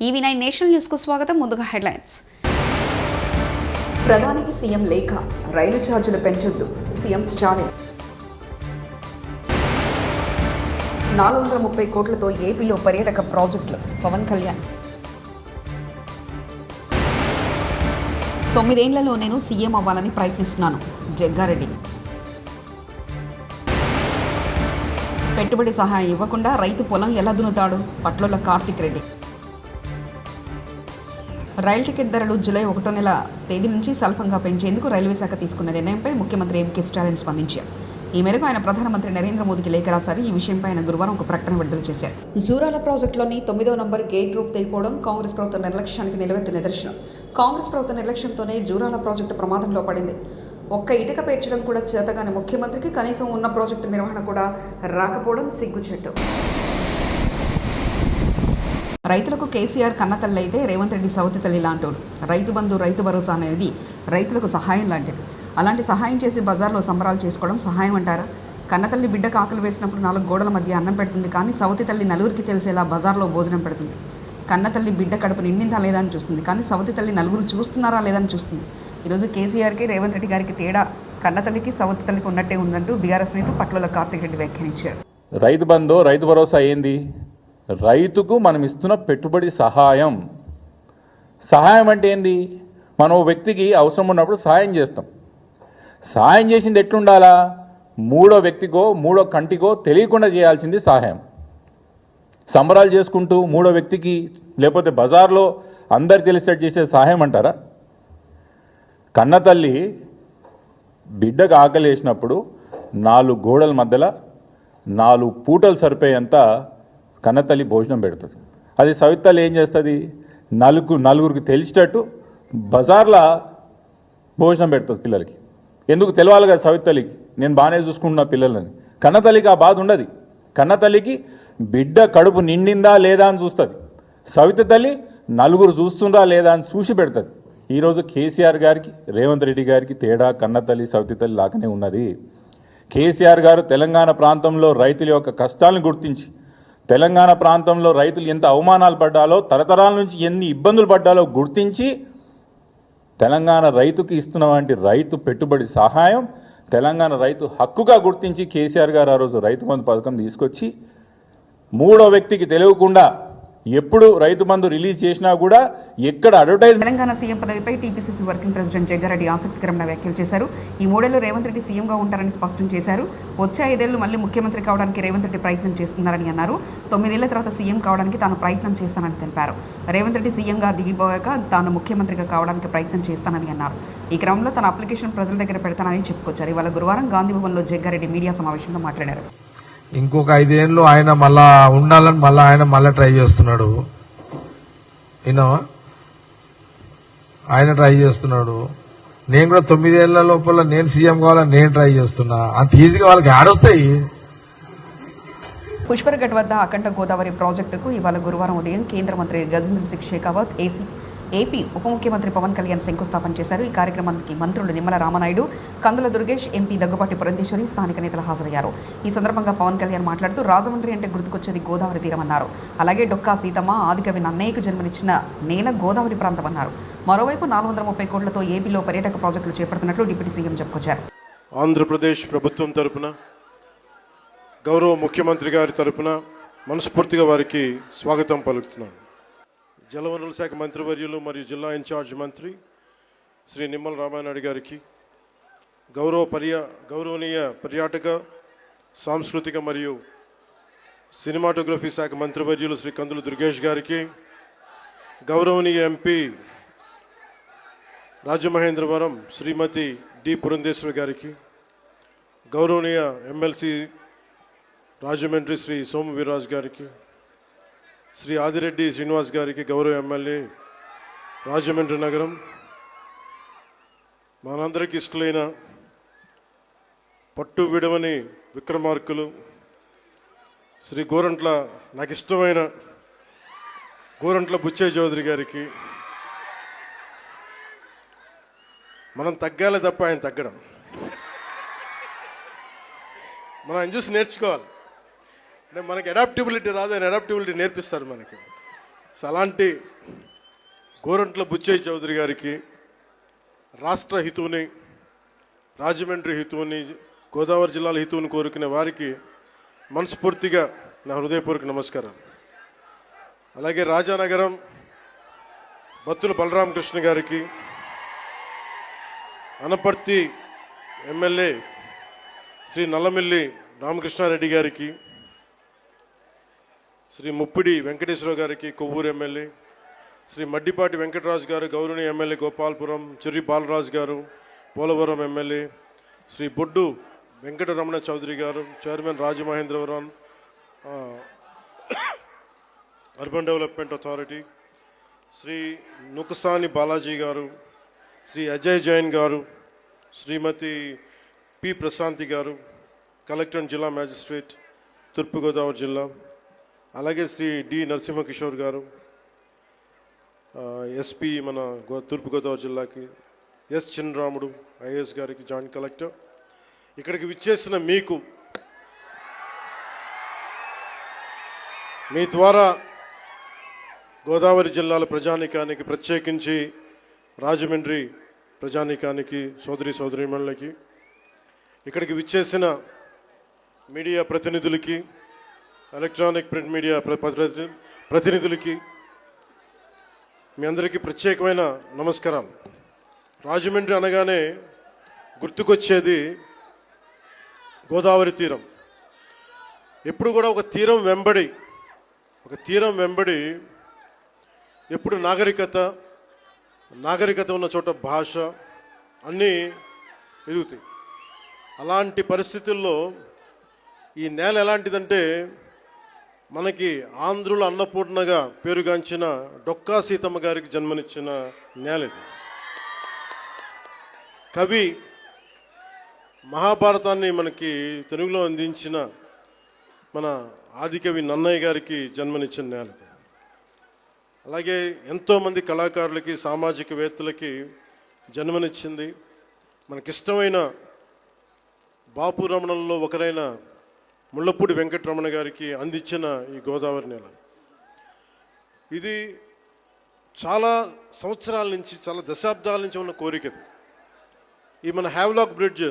EV9 national news కు స్వాగతం. ముందుగా హెడ్లైన్స్. ప్రధానికి సీఎం లేఖ, రైలు ఛార్జీలు పెంచొద్దు సీఎం స్టాలిన్. 430 కోట్లతో ఏపీలో పర్యాటక ప్రాజెక్టులు పవన్ కళ్యాణ్. 9 ఏళ్లలో నేను సీఎం అవ్వాలని ప్రయత్నిస్తున్నాను జగ్గారెడ్డి. పెట్టుబడి సహాయం ఇవ్వకుండా రైతు పొలం ఎలా దున్నుతాడు పట్లోల కార్తిక్ రెడ్డి. రైలు టికెట్ ధరలు జూలై 1వ నెల తేదీ నుంచి స్వల్పంగా పెంచేందుకు రైల్వే శాఖ తీసుకున్న నిర్ణయంపై ముఖ్యమంత్రి ఎంకే స్టాలిన్ స్పందించారు. ఈ మేరకు ఆయన ప్రధానమంత్రి నరేంద్ర మోదీకి లేఖ రాశారు. ఈ విషయంపై ఆయన గురువారం ఒక ప్రకటన విడుదల చేశారు. జూరాల ప్రాజెక్టులోని 9వ నంబర్ గేట్ రూప్ తెగిపోవడం కాంగ్రెస్ ప్రభుత్వ నిర్లక్ష్యానికి నిలవెత్తు నిదర్శనం. కాంగ్రెస్ ప్రభుత్వ నిర్లక్ష్యంతోనే జూరాల ప్రాజెక్టు ప్రమాదంలో పడింది. ఒక్క ఇటుక పేర్చడం కూడా చేతగాని ముఖ్యమంత్రికి కనీసం ఉన్న ప్రాజెక్టు నిర్వహణ కూడా రాకపోవడం సిగ్గుచెట్టు. రైతులకు కేసీఆర్ కన్నతల్లి అయితే రేవంత్ రెడ్డి సౌతి తల్లి లాంటోడు. రైతు బంధు, రైతు భరోసా అనేది రైతులకు సహాయం లాంటిది. అలాంటి సహాయం చేసి బజార్లో సంబరాలు చేసుకోవడం సహాయం అంటారా? కన్నతల్లి బిడ్డకు ఆకలి వేసినప్పుడు 4 గోడల మధ్య అన్నం పెడుతుంది, కానీ సౌతి తల్లి నలుగురికి తెలిసేలా బజార్లో భోజనం పెడుతుంది. కన్నతల్లి బిడ్డ కడుపు నిండిందా లేదా అని చూస్తుంది, కానీ సౌతి తల్లి నలుగురు చూస్తున్నారా లేదని చూస్తుంది. ఈరోజు కేసీఆర్కి రేవంత్ రెడ్డి గారికి తేడా కన్నతల్లికి సౌతి తల్లికి ఉన్నట్టే ఉందంటూ బీఆర్ఎస్ నేత పట్లోల కార్తిక్ రెడ్డి వ్యాఖ్యానించారు. రైతు బంధు, రైతు భరోసా ఏంది? రైతుకు మనం ఇస్తున్న పెట్టుబడి సహాయం. సహాయం అంటే ఏంది? మనం ఓ వ్యక్తికి అవసరం ఉన్నప్పుడు సహాయం చేస్తాం. సహాయం చేసింది ఎట్లుండాలా? మూడో వ్యక్తికో మూడో కంటికో తెలియకుండా చేయాల్సింది సహాయం. సంబరాలు చేసుకుంటూ మూడో వ్యక్తికి లేకపోతే బజార్లో అందరు తెలిసేట్టు చేసే సహాయం అంటారా? కన్నతల్లి బిడ్డకు ఆకలి వేసినప్పుడు 4 గోడల మధ్యలో 4 పూటలు సరిపోయేంత కన్నతల్లి భోజనం పెడుతుంది. అది సవితల్లి ఏం చేస్తుంది? నలుగురికి తెలిసేటట్టు బజార్లో భోజనం పెడుతుంది పిల్లలకి. ఎందుకు తెలవాలి కదా సవితల్లికి, నేను బాగానే చూసుకుంటున్నా పిల్లలని. కన్నతల్లికి ఆ బాధ ఉండదు. కన్నతల్లికి బిడ్డ కడుపు నిండిందా లేదా అని చూస్తుంది. సవిత తల్లి నలుగురు చూస్తుండ్రా లేదా అని చూసి పెడుతుంది. ఈరోజు కేసీఆర్ గారికి రేవంత్ రెడ్డి గారికి తేడా కన్నతల్లి సవిత తల్లి లాగానే ఉన్నది. కేసీఆర్ గారు తెలంగాణ ప్రాంతంలో రైతుల యొక్క కష్టాలను గుర్తించి, తెలంగాణ ప్రాంతంలో రైతులు ఎంత అవమానాలు పడ్డాలో, తరతరాల నుంచి ఎన్ని ఇబ్బందులు పడ్డాలో గుర్తించి తెలంగాణ రైతుకి ఇస్తున్నటువంటి రైతు పెట్టుబడి సహాయం తెలంగాణ రైతు హక్కుగా గుర్తించి కేసీఆర్ గారు ఆ రోజు రైతు బంధు పథకం తీసుకొచ్చి మూడో వ్యక్తికి తెలియకుండా ఎప్పుడు రైతు బంధు రిలీజ్ చేసినా కూడా ఎక్కడ అడ్వర్టైజ్. తెలంగాణ సీఎం పదవిపై టీపీసీసీ వర్కింగ్ ప్రెసిడెంట్ జగ్గారెడ్డి ఆసక్తికరమైన వ్యాఖ్యలు చేశారు. ఈ 3 ఏళ్లు రేవంత్ రెడ్డి సీఎంగా ఉంటారని స్పష్టం చేశారు. వచ్చే 5 ఏళ్లు మళ్ళీ ముఖ్యమంత్రి కావడానికి రేవంత్ రెడ్డి ప్రయత్నం చేస్తున్నారని అన్నారు. 9 ఏళ్ల తర్వాత సీఎం కావడానికి తాను ప్రయత్నం చేస్తానని తెలిపారు. రేవంత్ రెడ్డి సీఎంగా దిగిపోయాక తాను ముఖ్యమంత్రిగా కావడానికి ప్రయత్నం చేస్తానని అన్నారు. ఈ క్రమంలో తన అప్లికేషన్ ప్రజల దగ్గర పెడతానని చెప్పుకొచ్చారు. ఇవాళ గురువారం గాంధీ భవన్లో జగ్గారెడ్డి మీడియా సమావేశంలో మాట్లాడారు. ఇంకొక 5 ఏళ్ళు ఆయన మళ్ళా ఉండాలని ఆయన ట్రై చేస్తున్నాడు. ఆయన ట్రై చేస్తున్నాడు. నేను కూడా 9 ఏళ్ల లోపల నేను సీఎం కావాలని నేను ట్రై చేస్తున్నా. అంత ఈజీగా వాళ్ళకి ఆడొస్తాయి. పుష్కర్ఘట్ వద్ద అఖండ గోదావరి ప్రాజెక్టుకు ఇవాళ గురువారం ఉదయం కేంద్ర మంత్రి గజేంద్ర సింగ్ షెకావత్, ఏపీ ఉప ముఖ్యమంత్రి పవన్ కళ్యాణ్ శంకుస్థాపన చేశారు. ఈ కార్యక్రమానికి మంత్రులు నిమ్మల రామనాయుడు, కందుల దుర్గేష్, ఎంపీ దగ్గుబాటి పురంధేశ్వరి, స్థానిక నేతలు హాజరయ్యారు. ఈ సందర్భంగా పవన్ కళ్యాణ్ మాట్లాడుతూ రాజమండ్రి అంటే గుర్తుకొచ్చేది గోదావరి తీరమన్నారు. అలాగే డొక్కా సీతమ్మ, ఆదికవి నన్నయ్యకు జన్మనిచ్చిన నేల గోదావరి ప్రాంతం అన్నారు. మరోవైపు 430 కోట్లతో ఏపీలో పర్యాటక ప్రాజెక్టులు చేపడుతున్నట్లు డిప్యూటీ సీఎం చెప్పుకొచ్చారు. ఆంధ్రప్రదేశ్ ప్రభుత్వం తరపున, గౌరవ ముఖ్యమంత్రి గారి తరపున మనస్ఫూర్తిగా వారికి స్వాగతం పలుకుతున్నాను. జలవనరుల శాఖ మంత్రివర్యులు మరియు జిల్లా ఇన్ఛార్జ్ మంత్రి శ్రీ నిమ్మల రామానాయుడు గారికి, గౌరవనీయ పర్యాటక, సాంస్కృతిక మరియు సినిమాటోగ్రఫీ శాఖ మంత్రివర్యులు శ్రీ కందుల దుర్గేష్ గారికి, గౌరవనీయ ఎంపీ రాజమహేంద్రవరం శ్రీమతి డి పురంధేశ్వరి గారికి, గౌరవనీయ ఎమ్మెల్సీ రాజమండ్రి శ్రీ సోము వీర్రాజు గారికి, శ్రీ ఆదిరెడ్డి శ్రీనివాస్ గారికి, గౌరవ ఎమ్మెల్యే రాజమండ్రి నగరం, మనందరికీ ఇష్టలైన పట్టు విడవని విక్రమార్కులు శ్రీ గోరంట్ల, నాకు ఇష్టమైన గోరంట్ల బుచ్చయ్య చౌదరి గారికి. మనం తగ్గాలి తప్ప ఆయన తగ్గడం. మనం ఆయన చూసి నేర్చుకోవాలి. అంటే మనకి అడాప్టబిలిటీ రాదు, ఆయన అడాప్టబిలిటీ నేర్పిస్తారు మనకి. అలాంటి గోరంట్ల బుచ్చయ్య చౌదరి గారికి రాష్ట్ర హితువుని, రాజమండ్రి హితువుని, గోదావరి జిల్లాల హితువుని కోరుకునే వారికి మనస్ఫూర్తిగా నా హృదయపూర్వక నమస్కారాలు. అలాగే రాజానగరం బత్తుల బలరామకృష్ణ గారికి, అనపర్తి ఎమ్మెల్యే శ్రీ నల్లమిల్లి రామకృష్ణారెడ్డి గారికి, శ్రీ ముప్పిడి వెంకటేశ్వరరావు గారికి కొవ్వూరు ఎమ్మెల్యే, శ్రీ మడ్డిపాటి వెంకటరాజు గారు గౌరవనీయ ఎమ్మెల్యే గోపాలపురం, చెర్రి బాలరాజు గారు పోలవరం ఎమ్మెల్యే, శ్రీ బొడ్డు వెంకటరమణ చౌదరి గారు chairman Rajamahendravaram urban development authority, Shri Nukasani Balaji గారు, శ్రీ అజయ్ జైన్ గారు, శ్రీమతి పి ప్రశాంతి గారు కలెక్టర్ అండ్ జిల్లా మ్యాజిస్ట్రేట్ తూర్పుగోదావరి జిల్లా, అలాగే శ్రీ డి నరసింహకిషోర్ గారు ఎస్పీ మన తూర్పుగోదావరి జిల్లాకి, ఎస్ చిన్నరాముడు ఐఏఎస్ గారికి జాయింట్ కలెక్టర్, ఇక్కడికి విచ్చేసిన మీకు, మీ ద్వారా గోదావరి జిల్లాల ప్రజానీకానికి, ప్రత్యేకించి రాజమండ్రి ప్రజానీకానికి, సోదరీమణులకి, ఇక్కడికి విచ్చేసిన మీడియా ప్రతినిధులకి, ఎలక్ట్రానిక్ ప్రింట్ మీడియా ప్రతినిధులకి మీ అందరికీ ప్రత్యేకమైన నమస్కారాలు. రాజమండ్రి అనగానే గుర్తుకొచ్చేది గోదావరి తీరం. ఎప్పుడు కూడా ఒక తీరం వెంబడి ఎప్పుడు నాగరికత ఉన్న చోట భాష అన్నీ ఎదుగుతాయి. అలాంటి పరిస్థితుల్లో ఈ నేల ఎలాంటిదంటే, మనకి ఆంధ్రుల అన్నపూర్ణగా పేరుగాంచిన డొక్కా సీతమ్మ గారికి జన్మనిచ్చిన నేల ఇది. కవి మహాభారతాన్ని మనకి తెలుగులో అందించిన మన ఆదికవి నన్నయ్య గారికి జన్మనిచ్చిన నేల ఇది. అలాగే ఎంతోమంది కళాకారులకి, సామాజికవేత్తలకి జన్మనిచ్చింది. మనకిష్టమైన బాపు రమణంలో ఒకరైన ముళ్ళపూడి వెంకటరమణ గారికి అందించిన ఈ గోదావరి నేల ఇది చాలా సంవత్సరాల నుంచి, చాలా దశాబ్దాల నుంచి ఉన్న కోరిక. ఈ మన హ్యావ్లాక్ బ్రిడ్జ్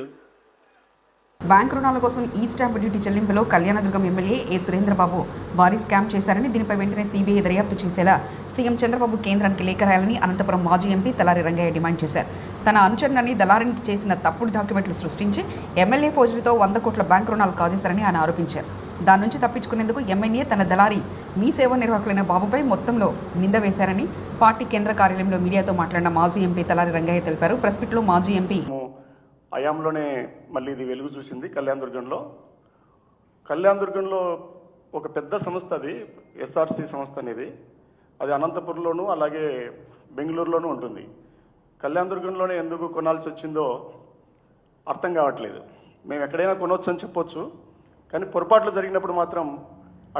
బ్యాంక్ రుణాల కోసం ఈ స్టాంప్ డ్యూటీ చెల్లింపులో కళ్యాణదుర్గం ఎమ్మెల్యే ఏ సురేంద్రబాబు భారీ స్కామ్ చేశారని, దీనిపై వెంటనే సీబీఐ దర్యాప్తు చేసేలా సీఎం చంద్రబాబు కేంద్రానికి లేఖ రాయాలని అనంతపురం మాజీ ఎంపీ తలారి రంగయ్య డిమాండ్ చేశారు. తన అనుచరులని దళారికి చేసిన తప్పుడు డాక్యుమెంట్లు సృష్టించి ఎమ్మెల్యే ఫోజులతో 100 కోట్ల బ్యాంక్ రుణాలు కాజేశారని ఆయన ఆరోపించారు. దాని నుంచి తప్పించుకునేందుకు ఎమ్మెల్యే తన దళారి మీ సేవ నిర్వాహకులైన బాబుపై మొత్తంలో నింద వేశారని పార్టీ కేంద్ర కార్యాలయంలో మీడియాతో మాట్లాడిన మాజీ ఎంపీ తలారి రంగయ్య తెలిపారు. ప్రెస్ మీట్లో మాజీ ఎంపీ అయాంలోనే మళ్ళీ ఇది వెలుగు చూసింది. కళ్యాణదుర్గంలో ఒక పెద్ద సంస్థ, అది ఎస్ఆర్సి సంస్థ అనేది, అది అనంతపురంలోనూ అలాగే బెంగళూరులోనూ ఉంటుంది. కళ్యాణదుర్గంలోనే ఎందుకు కొనాల్సి వచ్చిందో అర్థం కావట్లేదు. మేము ఎక్కడైనా కొనవచ్చు అని చెప్పొచ్చు, కానీ పొరపాట్లు జరిగినప్పుడు మాత్రం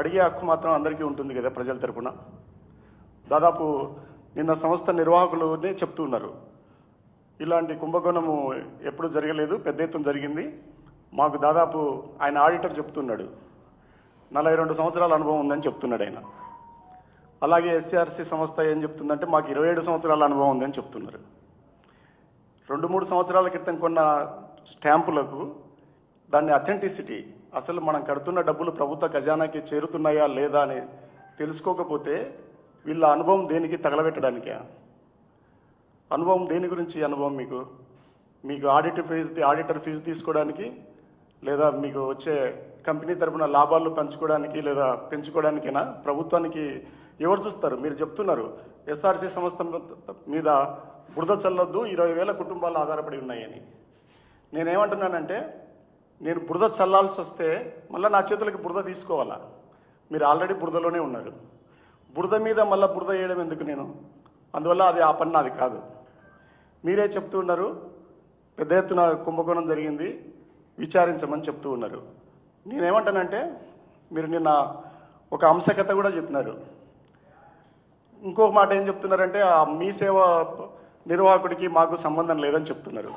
అడిగే హక్కు మాత్రం అందరికీ ఉంటుంది కదా ప్రజల తరపున. దాదాపు నిన్న సంస్థ నిర్వాహకులునే చెప్తూ ఉన్నారు, ఇలాంటి కుంభకోణము ఎప్పుడు జరగలేదు, పెద్ద ఎత్తున జరిగింది. మాకు దాదాపు ఆయన ఆడిటర్ చెప్తున్నాడు 42 సంవత్సరాల అనుభవం ఉందని చెప్తున్నాడు ఆయన. అలాగే ఎస్ఆర్సి సంస్థ ఏం చెప్తుందంటే మాకు 27 సంవత్సరాల అనుభవం ఉందని చెప్తున్నారు. 2-3 సంవత్సరాల క్రితం కొన్న స్టాంపులకు దాన్ని అథెంటిసిటీ, అసలు మనం కడుతున్న డబ్బులు ప్రభుత్వ ఖజానాకి చేరుతున్నాయా లేదా అని తెలుసుకోకపోతే వీళ్ళ అనుభవం దేనికి తగలబెట్టడానికే? అనుభవం దేని గురించి? అనుభవం మీకు ఆడిటర్ ఫీజు తీసుకోవడానికి, లేదా మీకు వచ్చే కంపెనీ తరపున లాభాలు పంచుకోవడానికి లేదా పెంచుకోవడానికైనా? ప్రభుత్వానికి ఎవరు చూస్తారు? మీరు చెప్తున్నారు ఎస్ఆర్సి సంస్థ మీద బురద చల్లొద్దు, 20,000 కుటుంబాలు ఆధారపడి ఉన్నాయని. నేనేమంటున్నానంటే, నేను బురద చల్లాల్సి వస్తే మళ్ళీ నా చేతులకి బురద తీసుకోవాలా? మీరు ఆల్రెడీ బురదలోనే ఉన్నారు. బురద మీద మళ్ళీ బురద వేయడం ఎందుకు నేను? అందువల్ల అది ఆ పని నాది కాదు. మీరే చెప్తూ ఉన్నారు పెద్ద ఎత్తున కుంభకోణం జరిగింది, విచారించమని చెప్తూ ఉన్నారు. నేనేమంటానంటే, మీరు నిన్న ఒక అంశకథ కూడా చెప్పినారు. ఇంకొక మాట ఏం చెప్తున్నారంటే, ఆ మీ సేవ నిర్వాహకుడికి మాకు సంబంధం లేదని చెప్తున్నారు.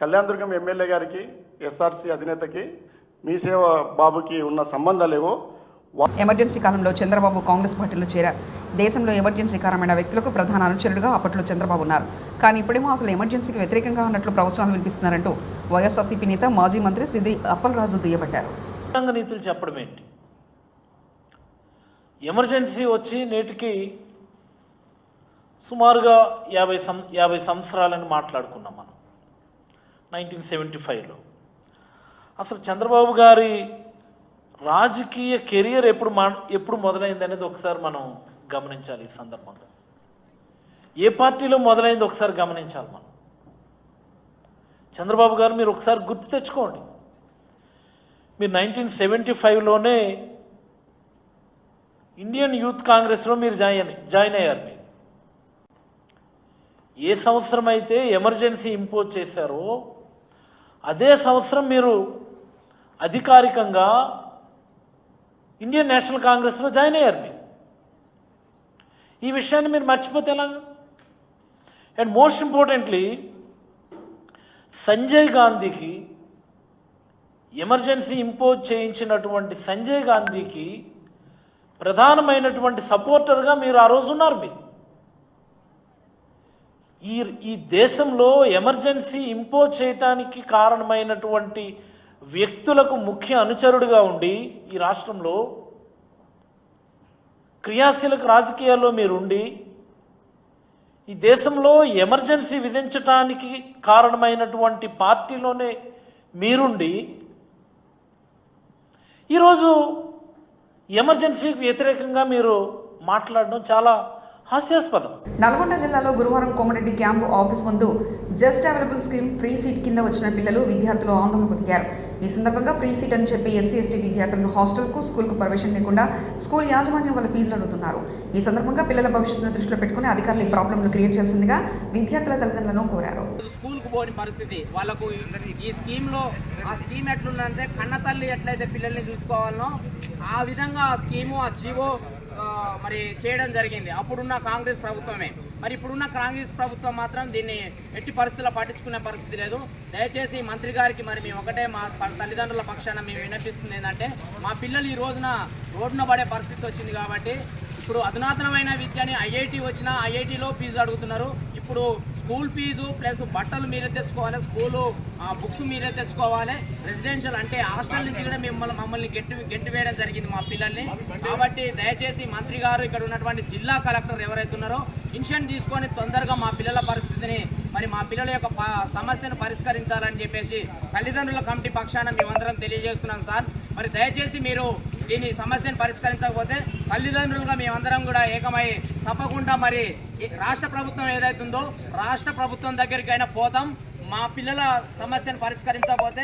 కళ్యాణదుర్గం ఎమ్మెల్యే గారికి, ఎస్ఆర్సి అధినేతకి, మీ సేవ బాబుకి ఉన్న సంబంధాలేవో ఎమర్జెన్సీ కాలంలో చంద్రబాబు కాంగ్రెస్ పార్టీలో చేరారు. దేశంలో ఎమర్జెన్సీ కారణమైన వ్యక్తులకు ప్రధాన అనుచరుడుగా అప్పట్లో చంద్రబాబు ఉన్నారు. కానీ ఇప్పుడేమో అసలు ఎమర్జెన్సీకి వ్యతిరేకంగా ఉన్నట్లు ప్రవచనాలు వినిపిస్తున్నారంటూ వైఎస్ఆర్సీపీ నేత మాజీ మంత్రి సిద్ది అప్పలరాజు దుయ్యబట్టారు. నీతులు చెప్పడం ఏంటి? ఎమర్జెన్సీ వచ్చి నేటికి సుమారుగా 50 సంవత్సరాలని మాట్లాడుకున్నాం మనం 1975లో. అసలు చంద్రబాబు గారి రాజకీయ కెరియర్ ఎప్పుడు మొదలైంది అనేది ఒకసారి మనం గమనించాలి. ఈ సందర్భంగా ఏ పార్టీలో మొదలైంది ఒకసారి గమనించాలి మనం. చంద్రబాబు గారు మీరు ఒకసారి గుర్తు తెచ్చుకోండి. మీరు 1975లోనే ఇండియన్ యూత్ కాంగ్రెస్లో మీరు జాయిన్ అయ్యారు. మీరు ఏ సంవత్సరం అయితే ఎమర్జెన్సీ ఇంపోజ్ చేశారో అదే సంవత్సరం మీరు అధికారికంగా ఇండియన్ నేషనల్ కాంగ్రెస్లో జాయిన్ అయ్యారు. మీరు ఈ విషయాన్ని మీరు మర్చిపోతే ఎలాగా? అండ్ మోస్ట్ ఇంపార్టెంట్లీ సంజయ్ గాంధీకి ఎమర్జెన్సీ ఇంపోజ్ చేయించినటువంటి సంజయ్ గాంధీకి ప్రధానమైనటువంటి సపోర్టర్గా మీరు ఆ రోజు ఉన్నారు. మీరు ఈ దేశంలో ఎమర్జెన్సీ ఇంపోజ్ చేయటానికి కారణమైనటువంటి వ్యక్తులకు ముఖ్య అనుచరుడుగా ఉండి ఈ రాష్ట్రంలో క్రియాశీలక రాజకీయాల్లో మీరుండి ఈ దేశంలో ఎమర్జెన్సీ విధించటానికి కారణమైనటువంటి పార్టీలోనే మీరుండి ఈరోజు ఎమర్జెన్సీకి వ్యతిరేకంగా మీరు మాట్లాడడం చాలా హాస్యాస్పదం. నల్గొండ జిల్లాలో గురువారం కోమరెడ్డి క్యాంపు ఆఫీస్ ముందు just available scheme free seat కింద వచ్చిన పిల్లలు విద్యార్థులు ఆందోళనకు దిగారు. ఈ సందర్భంగా ఫ్రీ సీట్ అని చెప్పి ఎస్సీ ఎస్టీ విద్యార్థులను హాస్టల్కు స్కూల్కు ప్రవేశం లేకుండా స్కూల్ యాజమాన్యం వాళ్ళ ఫీజులు అడుగుతున్నారు. ఈ సందర్భంగా పిల్లల భవిష్యత్తును దృష్టిలో పెట్టుకుని అధికారులు ఈ ప్రాబ్లంను క్రియేట్ చేయాల్సిందిగా విద్యార్థుల తల్లిదండ్రులను కోరారు. స్కూల్కు పోని పరిస్థితి వాళ్ళకు ఈ స్కీమ్లో ఆ స్కీమ్ ఎట్లుందంటే కన్నతల్లి ఎట్లయితే పిల్లల్ని చూసుకోవాలనో ఆ విధంగా ఆ స్కీము ఆ జీవో మరి చేయడం జరిగింది అప్పుడున్న కాంగ్రెస్ ప్రభుత్వమే. మరి ఇప్పుడున్న కాంగ్రెస్ ప్రభుత్వం మాత్రం దీన్ని ఎట్టి పరిస్థితుల్లో పట్టించుకునే పరిస్థితి లేదు. దయచేసి మంత్రి గారికి మరి మేము ఒకటే మా తల్లిదండ్రుల పక్షాన మేము విన్నపిస్తుంది ఏంటంటే మా పిల్లలు ఈ రోజున రోడ్డున పడే పరిస్థితి వచ్చింది కాబట్టి ఇప్పుడు అధునాతనమైన విద్యని ఐఐటి వచ్చినా ఐఐటిలో ఫీజు అడుగుతున్నారు. ఇప్పుడు స్కూల్ ఫీజు ప్లస్ బట్టలు మీరే తెచ్చుకోవాలి, స్కూలు బుక్స్ మీరే తెచ్చుకోవాలి. రెసిడెన్షియల్ అంటే హాస్టల్ నుంచి కూడా మమ్మల్ని గెట్టి వేయడం జరిగింది మా పిల్లల్ని. కాబట్టి దయచేసి మంత్రి గారు ఇక్కడ ఉన్నటువంటి జిల్లా కలెక్టర్ ఎవరైతే ఉన్నారో ఇన్షన్ తీసుకొని తొందరగా మా పిల్లల పరిస్థితిని మరి మా పిల్లల యొక్క సమస్యను పరిష్కరించాలని చెప్పేసి తల్లిదండ్రుల కమిటీ పక్షాన మేమందరం తెలియజేస్తున్నాం సార్. మరి దయచేసి మీరు దీని సమస్యను పరిష్కరించకపోతే తల్లిదండ్రులుగా మేమందరం కూడా ఏకమై తప్పకుండా మరి రాష్ట్ర ప్రభుత్వం ఏదైతుందో రాష్ట్ర ప్రభుత్వం దగ్గరికైనా పోతాం. మా పిల్లల సమస్యను పరిష్కరించకపోతే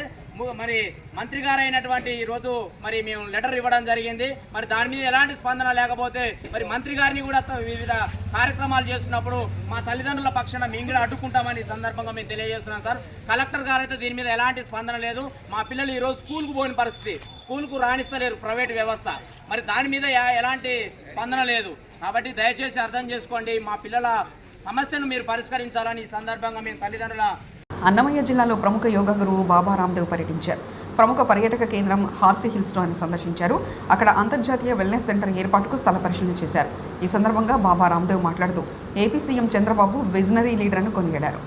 మరి మంత్రి గారు అయినటువంటి ఈరోజు మరి మేము లెటర్ ఇవ్వడం జరిగింది. మరి దాని మీద ఎలాంటి స్పందన లేకపోతే మరి మంత్రి గారిని కూడా వివిధ కార్యక్రమాలు చేస్తున్నప్పుడు మా తల్లిదండ్రుల పక్షాన మేము కూడా అడ్డుకుంటామని సందర్భంగా మేము తెలియజేస్తున్నాం సార్. కలెక్టర్ గారు అయితే దీని మీద ఎలాంటి స్పందన లేదు. మా పిల్లలు ఈరోజు స్కూల్కు పోయిన పరిస్థితి, స్కూల్కు రాణిస్తలేరు ప్రైవేట్ వ్యవస్థ, మరి దాని మీద ఎలాంటి స్పందన లేదు. కాబట్టి దయచేసి అర్థం చేసుకోండి, మా పిల్లల సమస్యను మీరు పరిష్కరించాలని ఈ సందర్భంగా మేము తల్లిదండ్రుల. అన్నమయ్య జిల్లాలో ప్రముఖ యోగా గురువు బాబా రామ్దేవ్ పర్యటించారు. ప్రముఖ పర్యాటక కేంద్రం హార్సీ హిల్స్లో ఆయన సందర్శించారు. అక్కడ అంతర్జాతీయ వెల్నెస్ సెంటర్ ఏర్పాటుకు స్థల పరిశీలన చేశారు. ఈ సందర్భంగా బాబా రామ్దేవ్ మాట్లాడుతూ AP CM Chandrababu visionary leader అని కొనియాడారు.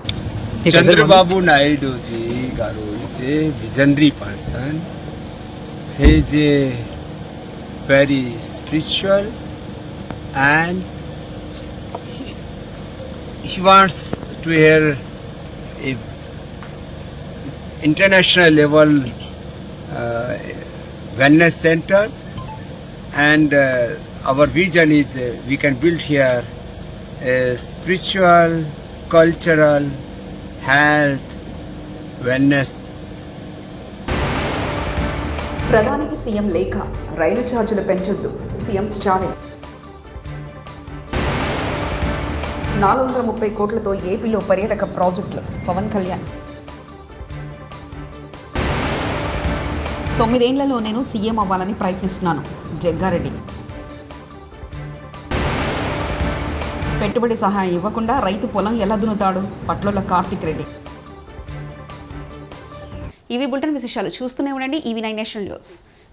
చంద్రబాబు నాయుడు జీ గారు is a visionary person. He is a very spiritual and he wants to hear a international level wellness center, and our vision is we can build here a spiritual, cultural, health, wellness. ప్రధానికి CM లేఖ, రైలు ఛార్జీలు పెంచొద్దు CM Stalin. 430 కోట్లతో ఏపీలో పర్యాటక ప్రాజెక్టులు పవన్ కళ్యాణ్. 9 ఏళ్లలో నేను CM అవ్వాలని ప్రయత్నిస్తున్నాను జగ్గారెడ్డి. పెట్టుబడి సహాయం ఇవ్వకుండా రైతు పొలం ఎలా దున్నుతాడు పట్లోల కార్తిక్ రెడ్డి. ఇవి బులెటిన్ విశేషాలు. చూస్తూనే ఉండండి EV9 నేషనల్ న్యూస్.